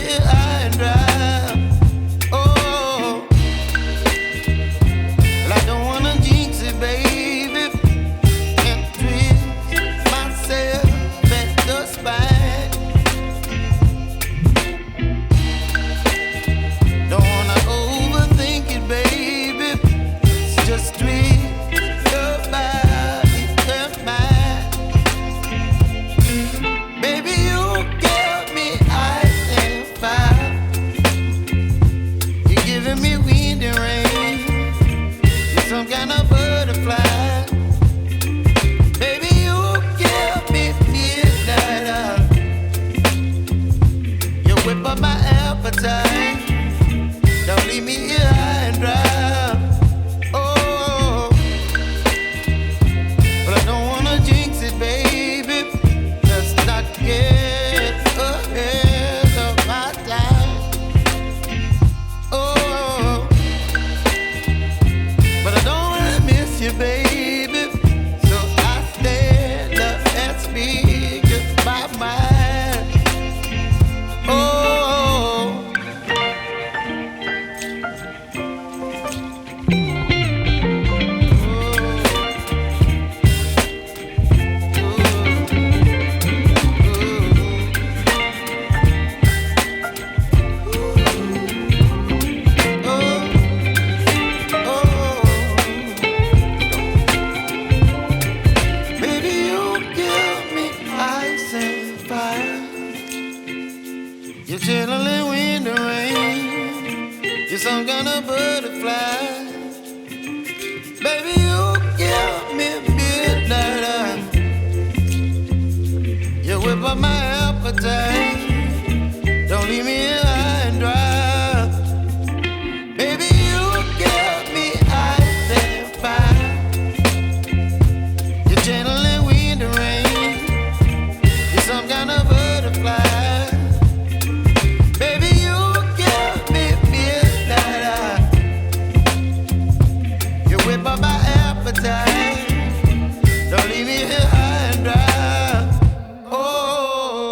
here high and dry. Oh, well, I don't wanna jinx it, baby, and twist myself at the spine. Don't wanna overthink it, baby. It's just twist your body and mine. Baby, you give me ice and fire. You're giving me wind and rain. You're some kind of butterfly. Baby, you give me midnight. You whip up my appetite. Don't leave me here high and dry. Oh, but I don't wanna jinx it, baby. Let's not get ahead of my time. Oh, but I don't wanna miss you, baby. So I stand up and speak my mind. Oh. Baby, you give me ice and fire. You're chilling wind and rain. You're some kind of butterfly. Baby, you give me midnight. You whip up my appetite. Don't leave me here high and dry. Baby, you give me ice and fire. You're channeling wind and rain. You're some kind of butterfly. Baby, you give me midnight. You whip up my appetite. Don't leave me here high and dry. Oh.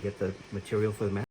get the material for the mat?